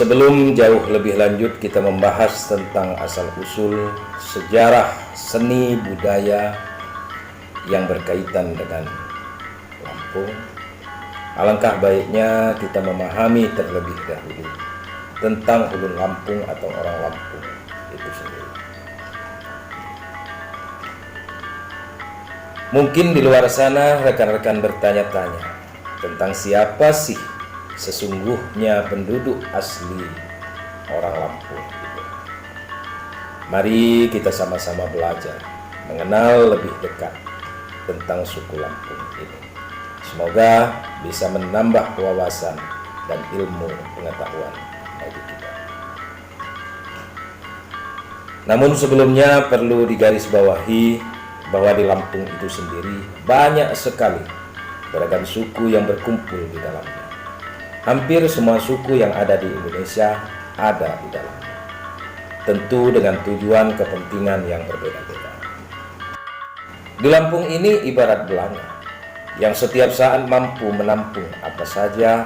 Sebelum jauh lebih lanjut kita membahas tentang asal-usul sejarah seni budaya yang berkaitan dengan Lampung, alangkah baiknya kita memahami terlebih dahulu tentang ulun Lampung atau orang Lampung itu sendiri. Mungkin di luar sana rekan-rekan bertanya-tanya tentang siapa sih sesungguhnya penduduk asli orang Lampung itu. Mari kita sama-sama belajar mengenal lebih dekat tentang suku Lampung ini. Semoga bisa menambah wawasan dan ilmu pengetahuan bagi kita. Namun sebelumnya perlu digarisbawahi bahwa di Lampung itu sendiri banyak sekali beragam suku yang berkumpul di dalamnya. Hampir semua suku yang ada di Indonesia ada di dalamnya, tentu dengan tujuan kepentingan yang berbeda-beda. Di Lampung ini ibarat belanga yang setiap saat mampu menampung apa saja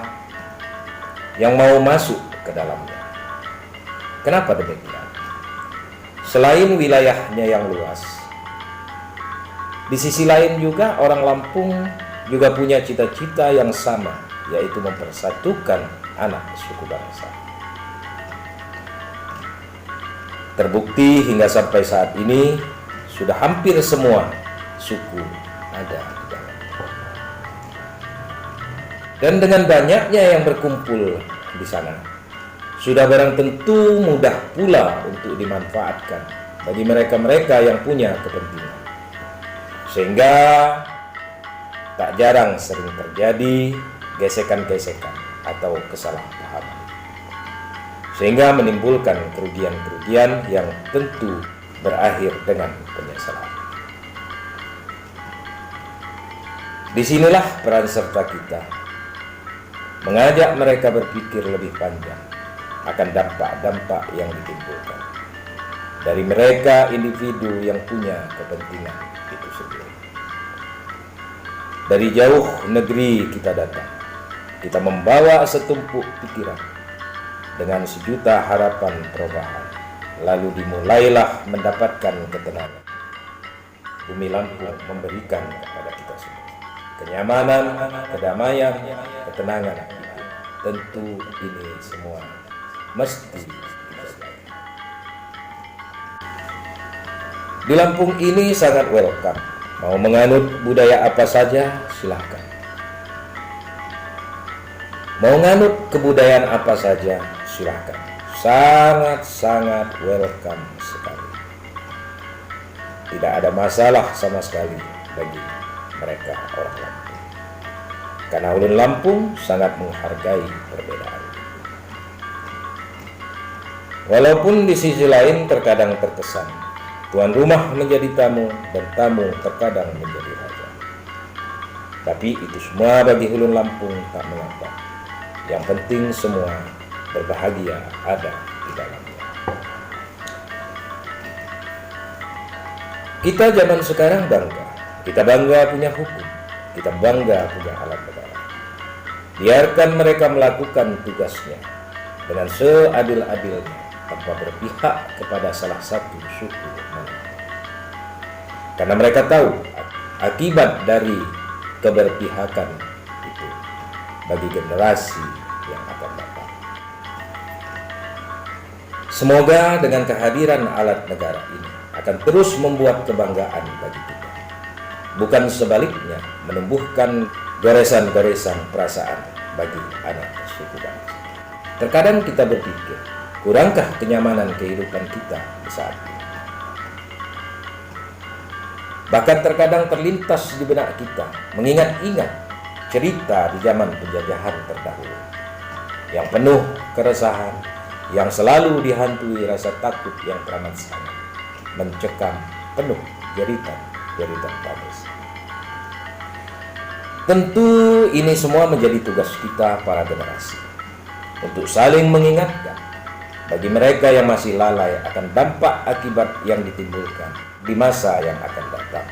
yang mau masuk ke dalamnya. Kenapa demikian? Selain wilayahnya yang luas, di sisi lain juga orang Lampung juga punya cita-cita yang sama, yaitu mempersatukan anak suku bangsa. Terbukti hingga sampai saat ini sudah hampir semua suku ada di dalamnya. Dan dengan banyaknya yang berkumpul di sana, sudah barang tentu mudah pula untuk dimanfaatkan bagi mereka-mereka yang punya kepentingan. Sehingga tak jarang sering terjadi gesekan-gesekan atau kesalahpahaman, sehingga menimbulkan kerugian-kerugian yang tentu berakhir dengan penyesalan. Disinilah peran serta kita mengajak mereka berpikir lebih panjang akan dampak-dampak yang ditimbulkan dari mereka individu yang punya kepentingan itu sendiri. Dari jauh negeri kita datang, kita membawa setumpuk pikiran dengan sejuta harapan perubahan, lalu dimulailah mendapatkan ketenangan. Bumi Lampung memberikan kepada kita semua kenyamanan, kedamaian, ketenangan. Tentu ini semua mesti kita jaga. Di Lampung ini sangat welcome. Mau menganut budaya apa saja silahkan. Mau nganut kebudayaan apa saja silahkan. Sangat-sangat welcome sekali. Tidak ada masalah sama sekali bagi mereka orang Lampung. Karena ulun Lampung sangat menghargai perbedaan. Walaupun di sisi lain terkadang terkesan tuan rumah menjadi tamu dan tamu terkadang menjadi raja. Tapi itu semua bagi ulun Lampung tak mengapa. Yang penting semua berbahagia ada di dalamnya. Kita zaman sekarang bangga. Kita bangga punya hukum. Kita bangga punya alat negara. Biarkan mereka melakukan tugasnya dengan seadil-adilnya tanpa berpihak kepada salah satu suku mana. Karena mereka tahu akibat dari keberpihakan itu bagi generasi yang akan datang. Semoga dengan kehadiran alat negara ini akan terus membuat kebanggaan bagi kita. Bukan sebaliknya menumbuhkan goresan-goresan perasaan bagi anak suku bangsa. Terkadang kita berpikir, kurangkah kenyamanan kehidupan kita saat ini? Bahkan terkadang terlintas di benak kita mengingat-ingat cerita di zaman penjajahan terdahulu yang penuh keresahan, yang selalu dihantui rasa takut yang teramat sangat, mencekam penuh jeritan tangis. Tentu ini semua menjadi tugas kita para generasi untuk saling mengingatkan bagi mereka yang masih lalai akan dampak akibat yang ditimbulkan di masa yang akan datang,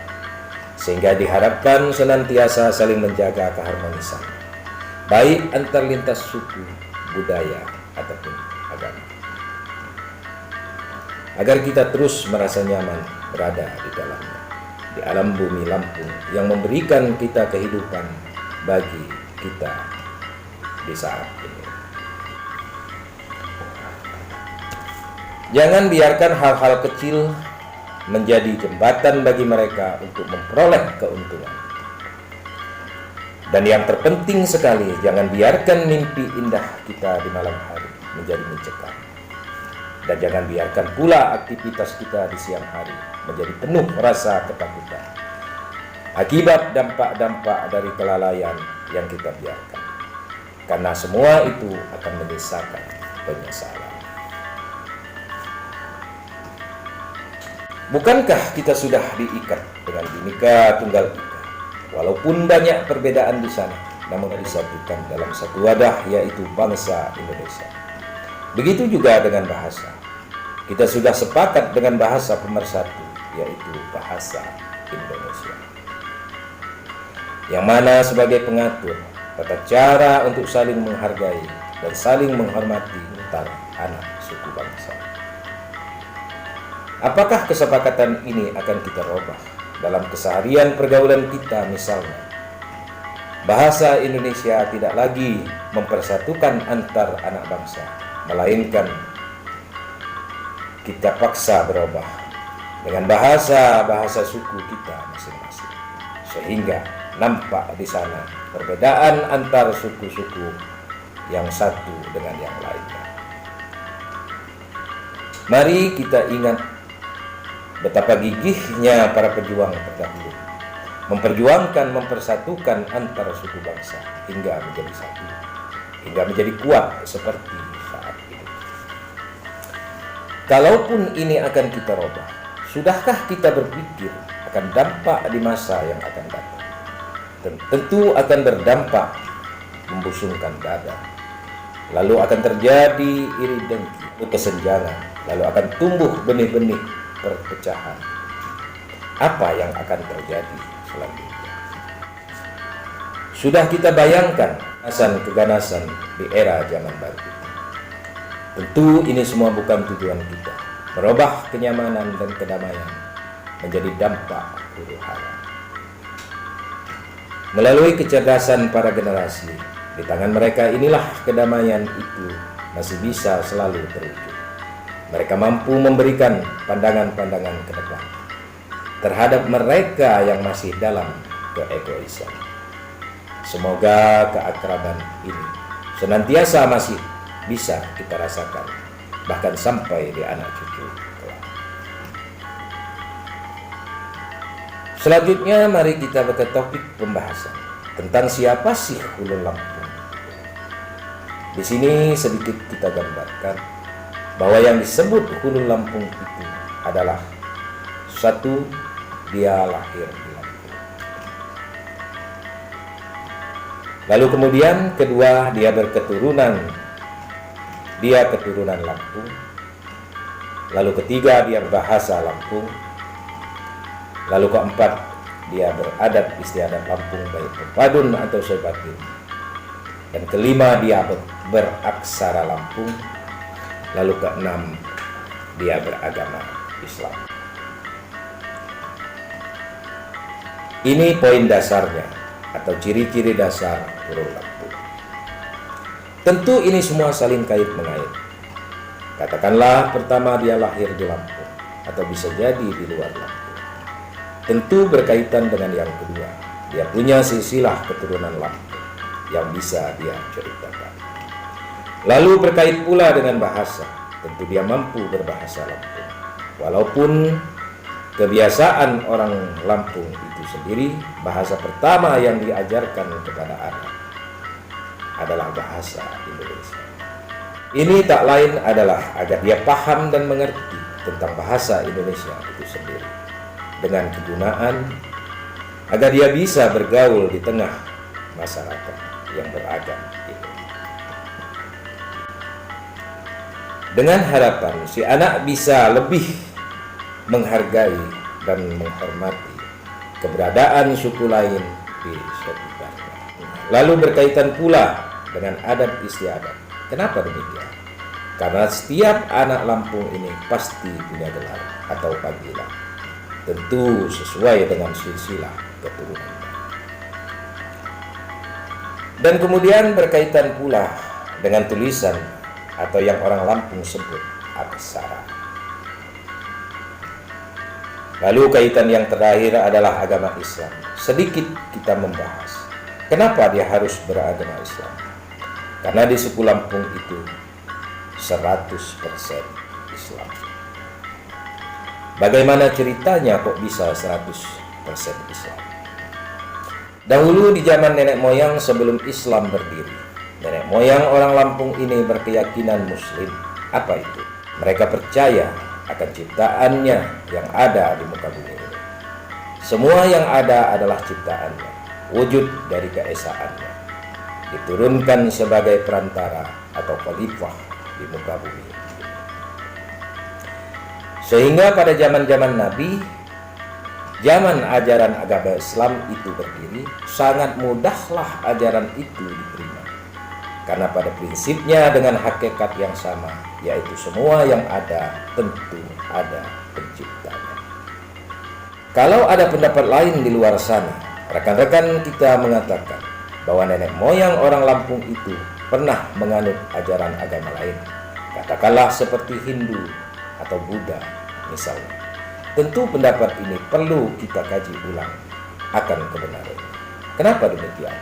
sehingga diharapkan senantiasa saling menjaga keharmonisan baik antar lintas suku, budaya ataupun agar kita terus merasa nyaman berada di dalamnya, di alam bumi Lampung yang memberikan kita kehidupan bagi kita di saat ini. Jangan biarkan hal-hal kecil menjadi jembatan bagi mereka untuk memperoleh keuntungan. Dan yang terpenting sekali, jangan biarkan mimpi indah kita di malam hari menjadi mencekam. Dan jangan biarkan pula aktivitas kita di siang hari menjadi penuh rasa ketakutan akibat dampak-dampak dari kelalaian yang kita biarkan. Karena semua itu akan menyisakan penyesalan. Bukankah kita sudah diikat dengan Bhinneka Tunggal Ika? Walaupun banyak perbedaan di sana, namun disatukan dalam satu wadah, yaitu bangsa Indonesia. Begitu juga dengan bahasa. Kita sudah sepakat dengan bahasa pemersatu, yaitu bahasa Indonesia. Yang mana sebagai pengatur tata cara untuk saling menghargai dan saling menghormati antar anak suku bangsa. Apakah kesepakatan ini akan kita robah dalam keseharian pergaulan kita? Misalnya, bahasa Indonesia tidak lagi mempersatukan antar anak bangsa, melainkan kita paksa berubah dengan bahasa suku kita masing-masing, sehingga nampak di sana perbedaan antar suku-suku yang satu dengan yang lainnya. Mari kita ingat betapa gigihnya para pejuang terdahulu memperjuangkan, mempersatukan antara suku bangsa hingga menjadi satu, hingga menjadi kuat seperti saat ini. Kalaupun ini akan kita robah, sudahkah kita berpikir akan dampak di masa yang akan datang? Tentu akan berdampak membusungkan dada, lalu akan terjadi iri dengki, kesenjangan, lalu akan tumbuh benih-benih perpecahan. Apa yang akan terjadi selanjutnya? Sudah kita bayangkan keganasan di era zaman baru itu. Tentu ini semua bukan tujuan kita, merubah kenyamanan dan kedamaian menjadi dampak huru-hara. Melalui kecerdasan para generasi, di tangan mereka inilah kedamaian itu masih bisa selalu terwujud. Mereka mampu memberikan pandangan-pandangan ke depan terhadap mereka yang masih dalam keegoisan. Semoga keakraban ini senantiasa masih bisa kita rasakan, bahkan sampai di anak cucu kelak. Selanjutnya mari kita ke topik pembahasan tentang siapa sih Ulun Lampung. Di sini sedikit kita gambarkan bahwa yang disebut Ulun Lampung itu adalah satu, dia lahir di Lampung. Lalu kemudian kedua, dia keturunan Lampung. Lalu ketiga, dia berbahasa Lampung. Lalu keempat, dia beradat istiadat Lampung, baik Pepadun atau Sebatin. Dan kelima, dia beraksara Lampung. Lalu keenam, dia beragama Islam. Ini poin dasarnya atau ciri-ciri dasar Ulun Lampung. Tentu ini semua saling kait-mengait. Katakanlah pertama dia lahir di Lampung atau bisa jadi di luar Lampung. Tentu berkaitan dengan yang kedua, dia punya silsilah keturunan Lampung yang bisa dia ceritakan. Lalu berkait pula dengan bahasa, tentu dia mampu berbahasa Lampung. Walaupun kebiasaan orang Lampung itu sendiri, bahasa pertama yang diajarkan kepada anak adalah bahasa Indonesia. Ini tak lain adalah agar dia paham dan mengerti tentang bahasa Indonesia itu sendiri, dengan kegunaan agar dia bisa bergaul di tengah masyarakat yang beragam itu. Dengan harapan si anak bisa lebih menghargai dan menghormati keberadaan suku lain di sekitarnya. Lalu berkaitan pula dengan adat istiadat. Kenapa demikian? Karena setiap anak Lampung ini pasti punya gelar atau panggilan, tentu sesuai dengan silsilah keturunan. Dan kemudian berkaitan pula dengan tulisan atau yang orang Lampung sebut aksara. Lalu kaitan yang terakhir adalah agama Islam. Sedikit kita membahas, kenapa dia harus beragama Islam? Karena di suku Lampung itu 100% Islam. Bagaimana ceritanya kok bisa 100% Islam? Dahulu di zaman nenek moyang sebelum Islam berdiri, nenek moyang orang Lampung ini berkeyakinan Muslim. Apa itu? Mereka percaya akan ciptaannya yang ada di muka bumi ini. Semua yang ada adalah ciptaannya, wujud dari keesaannya, diturunkan sebagai perantara atau khalifah di muka bumi. Sehingga pada zaman-zaman Nabi, zaman ajaran agama Islam itu berdiri, sangat mudahlah ajaran itu diterima. Karena pada prinsipnya dengan hakikat yang sama, yaitu semua yang ada tentu ada penciptanya. Kalau ada pendapat lain di luar sana, rekan-rekan kita mengatakan bahwa nenek moyang orang Lampung itu pernah menganut ajaran agama lain, katakanlah seperti Hindu atau Buddha misalnya. Tentu pendapat ini perlu kita kaji ulang akan kebenarannya. Kenapa demikian?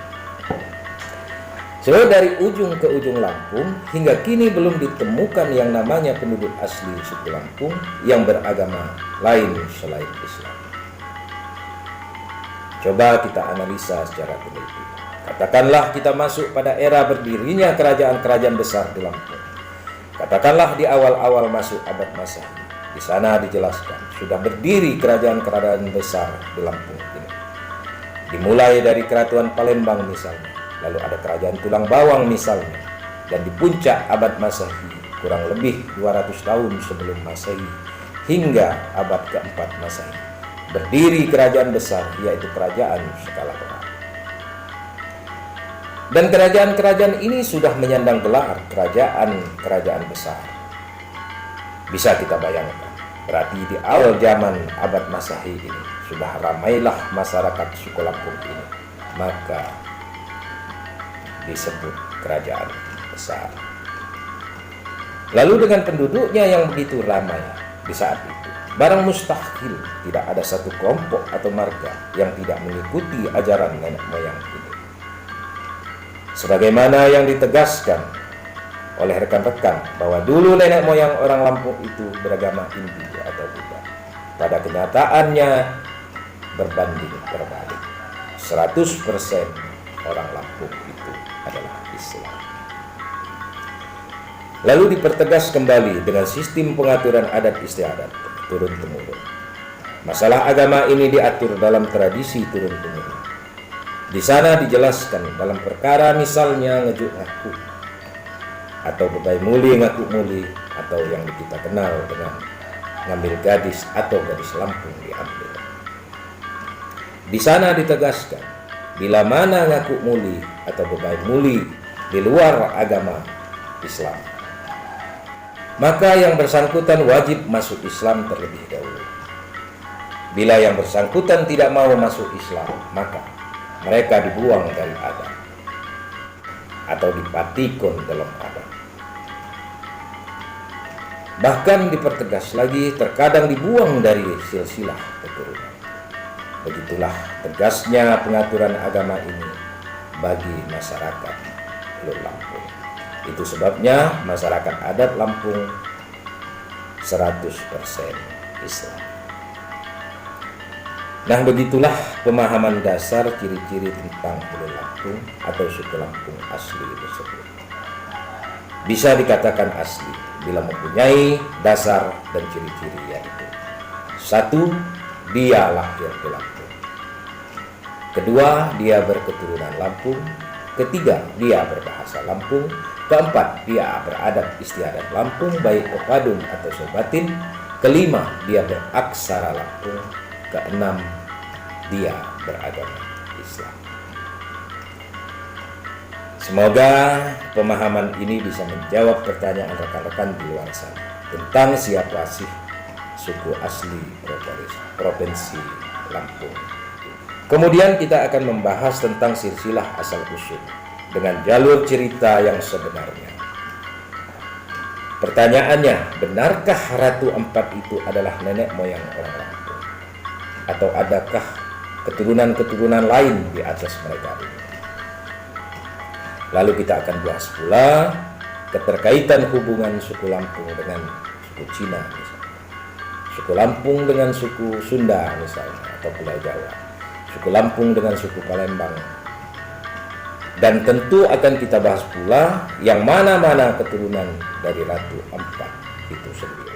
Sebab dari ujung ke ujung Lampung hingga kini belum ditemukan yang namanya penduduk asli suku Lampung yang beragama lain selain Islam. Coba kita analisa secara teliti. Katakanlah kita masuk pada era berdirinya kerajaan-kerajaan besar di Lampung. Katakanlah di awal-awal masuk abad Masehi. Di sana dijelaskan sudah berdiri kerajaan-kerajaan besar di Lampung ini. Dimulai dari Kerajaan Palembang misalnya, lalu ada Kerajaan Tulang Bawang misalnya, dan di puncak abad Masehi kurang lebih 200 tahun sebelum Masehi hingga abad keempat Masehi berdiri kerajaan besar, yaitu kerajaan skala besar. Dan kerajaan-kerajaan ini sudah menyandang gelar kerajaan-kerajaan besar. Bisa kita bayangkan, berarti di awal zaman abad Masehi ini sudah ramailah masyarakat suku Lampung ini, maka disebut kerajaan besar. Lalu dengan penduduknya yang begitu ramai di saat itu, barang mustahil tidak ada satu kelompok atau marga yang tidak mengikuti ajaran nenek moyang ini. Sebagaimana yang ditegaskan oleh rekan-rekan bahwa dulu nenek moyang orang Lampung itu beragama Hindu atau Buddha. Pada kenyataannya berbanding terbalik. 100% orang Lampung itu adalah Islam. Lalu dipertegas kembali dengan sistem pengaturan adat istiadat turun-temurun. Masalah agama ini diatur dalam tradisi turun-temurun. Di sana dijelaskan dalam perkara misalnya ngejuk ngaku atau bebai muli ngaku muli, atau yang kita kenal dengan ngambil gadis atau gadis Lampung diambil. Di sana ditegaskan bila mana ngaku muli atau bebai muli di luar agama Islam, maka yang bersangkutan wajib masuk Islam terlebih dahulu. Bila yang bersangkutan tidak mau masuk Islam, maka mereka dibuang dari adat atau dipatikon dalam adat. Bahkan dipertegas lagi, terkadang dibuang dari silsilah keturunan. Begitulah tegasnya pengaturan agama ini bagi masyarakat Teluk Lampung. Itu sebabnya masyarakat adat Lampung 100% Islam. Nah, begitulah pemahaman dasar ciri-ciri tentang Teluk Lampung atau suku Lampung asli tersebut. Bisa dikatakan asli bila mempunyai dasar dan ciri-ciri yaitu: 1. Dia lahir di Lampung. 2. Dia berketurunan Lampung. 3. Dia berbahasa Lampung. 4. Dia beradat istiadat Lampung baik pepadun atau sobatin. 5. Dia beraksara Lampung. 6. Dia beragama Islam. Semoga pemahaman ini bisa menjawab pertanyaan rekan-rekan di luar sana tentang siapa sih suku asli Provinsi Lampung. Kemudian kita akan membahas tentang silsilah asal-usul dengan jalur cerita yang sebenarnya. Pertanyaannya, benarkah Ratu Ampat itu adalah nenek moyang orang Lampung? Atau adakah keturunan-keturunan lain di atas mereka ini? Lalu kita akan bahas pula keterkaitan hubungan suku Lampung dengan suku Cina misalnya, suku Lampung dengan suku Sunda misalnya, atau Pulau Jawa, suku Lampung dengan suku Palembang. Dan tentu akan kita bahas pula yang mana-mana keturunan dari Ratu Ampat itu sendiri.